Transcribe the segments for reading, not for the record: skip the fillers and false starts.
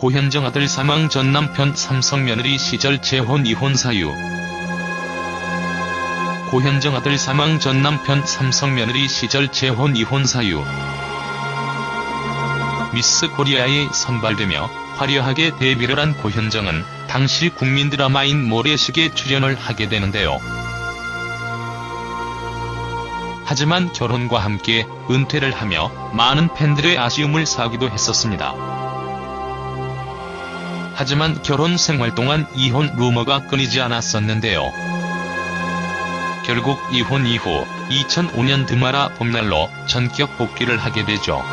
고현정 아들 사망 전 남편 삼성 며느리 시절 재혼 이혼 사유. 고현정 아들 사망 전 남편 삼성 며느리 시절 재혼 이혼 사유. 미스 코리아에 선발되며 화려하게 데뷔를 한 고현정은 당시 국민 드라마인 모래시계에 출연을 하게 되는데요. 하지만 결혼과 함께 은퇴를 하며 많은 팬들의 아쉬움을 사기도 했었습니다. 하지만 결혼 생활 동안 이혼 루머가 끊이지 않았었는데요. 결국 이혼 이후 2005년 드마라 봄날로 전격 복귀를 하게 되죠.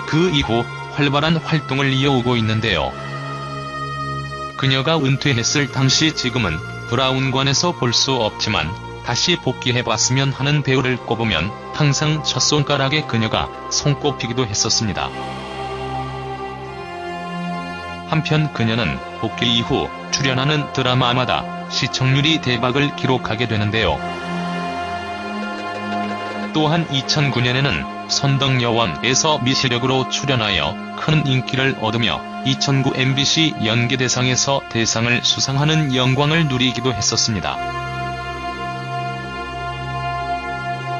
그 이후 활발한 활동을 이어오고 있는데요. 그녀가 은퇴했을 당시 지금은 브라운관에서 볼 수 없지만 다시 복귀해봤으면 하는 배우를 꼽으면 항상 첫 손가락에 그녀가 손꼽히기도 했었습니다. 한편 그녀는 복귀 이후 출연하는 드라마마다 시청률이 대박을 기록하게 되는데요. 또한 2009년에는 선덕여왕에서 미시력으로 출연하여 큰 인기를 얻으며 2009 MBC 연기대상에서 대상을 수상하는 영광을 누리기도 했었습니다.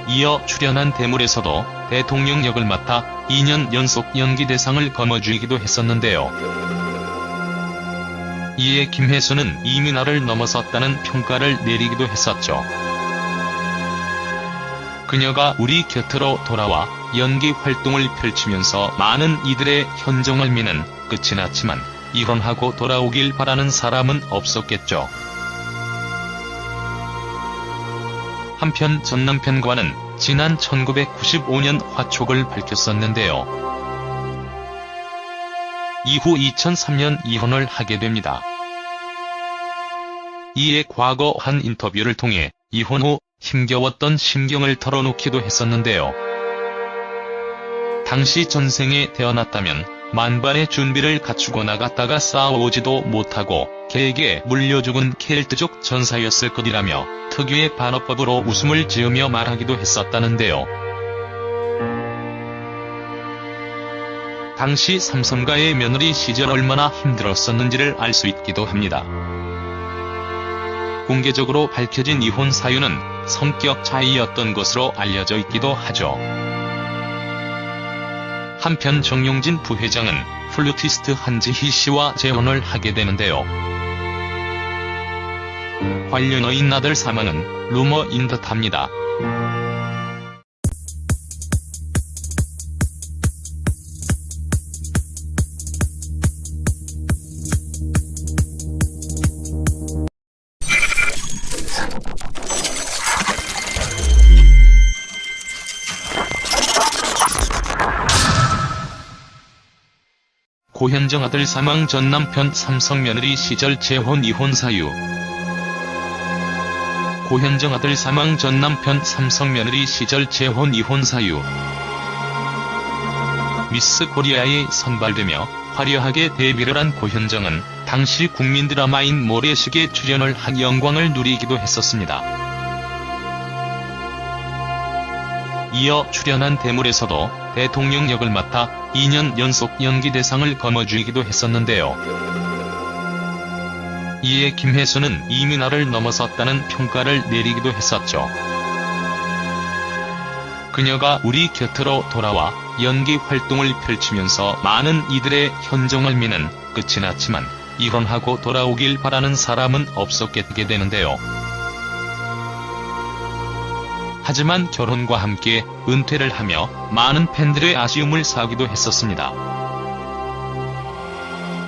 이어 출연한 대물에서도 대통령 역을 맡아 2년 연속 연기대상을 거머쥐기도 했었는데요. 이에 김혜수는 이민아를 넘어섰다는 평가를 내리기도 했었죠. 그녀가 우리 곁으로 돌아와 연기 활동을 펼치면서 많은 이들의 현정을 미는 끝이 났지만 이혼하고 돌아오길 바라는 사람은 없었겠죠. 한편 전 남편과는 지난 1995년 화촉을 밝혔었는데요. 이후 2003년 이혼을 하게 됩니다. 이에 과거 한 인터뷰를 통해 이혼 후 힘겨웠던 심경을 털어놓기도 했었는데요. 당시 전생에 태어났다면 만반의 준비를 갖추고 나갔다가 싸워오지도 못하고 개에게 물려 죽은 켈트족 전사였을 것이라며 특유의 반어법으로 웃음을 지으며 말하기도 했었다는데요. 당시 삼성가의 며느리 시절 얼마나 힘들었었는지를 알 수 있기도 합니다. 공개적으로 밝혀진 이혼 사유는 성격 차이였던 것으로 알려져 있기도 하죠. 한편 정용진 부회장은 플루티스트 한지희 씨와 재혼을 하게 되는데요. 관련어인 아들 사망은 루머인 듯합니다. 고현정 아들 사망 전 남편 삼성 며느리 시절 재혼 이혼 사유. 고현정 아들 사망 전 남편 삼성 며느리 시절 재혼 이혼 사유. 미스 코리아에 선발되며 화려하게 데뷔를 한 고현정은 당시 국민 드라마인 모래시계에 출연을 한 영광을 누리기도 했었습니다. 이어 출연한 대물에서도 대통령 역을 맡아 2년 연속 연기대상을 거머쥐기도 했었는데요. 이에 김혜수는 이민아를 넘어섰다는 평가를 내리기도 했었죠. 그녀가 우리 곁으로 돌아와 연기 활동을 펼치면서 많은 이들의 현정을 미는 끝이 났지만 이혼하고 돌아오길 바라는 사람은 없었게 되는데요. 하지만 결혼과 함께 은퇴를 하며 많은 팬들의 아쉬움을 사기도 했었습니다.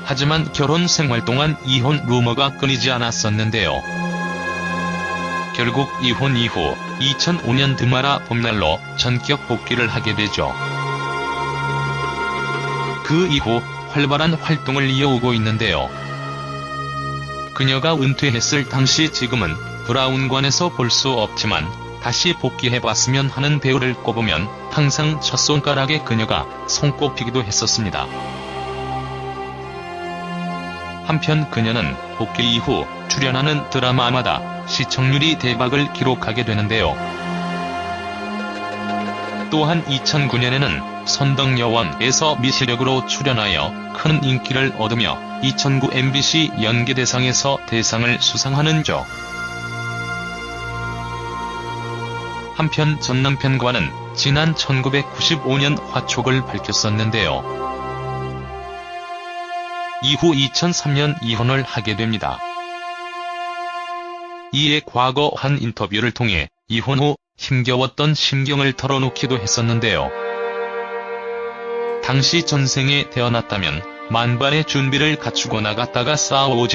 하지만 결혼 생활 동안 이혼 루머가 끊이지 않았었는데요. 결국 이혼 이후 2005년 드마라 봄날로 전격 복귀를 하게 되죠. 그 이후 활발한 활동을 이어오고 있는데요. 그녀가 은퇴했을 당시 지금은 브라운관에서 볼 수 없지만 다시 복귀해봤으면 하는 배우를 꼽으면 항상 첫 손가락에 그녀가 손꼽히기도 했었습니다. 한편 그녀는 복귀 이후 출연하는 드라마마다 시청률이 대박을 기록하게 되는데요. 또한 2009년에는 선덕여왕에서 미시력으로 출연하여 큰 인기를 얻으며 2009 MBC 연기대상에서 대상을 수상하는 조. 한편 전 남편과는 지난 1995년 화촉을 밝혔었는데요. 이후 2003년 이혼을 하게 됩니다. 이에 과거 한 인터뷰를 통해 이혼 후 힘겨웠던 심경을 털어놓기도 했었는데요. 당시 전생에 태어났다면 만반의 준비를 갖추고 나갔다가 싸워오지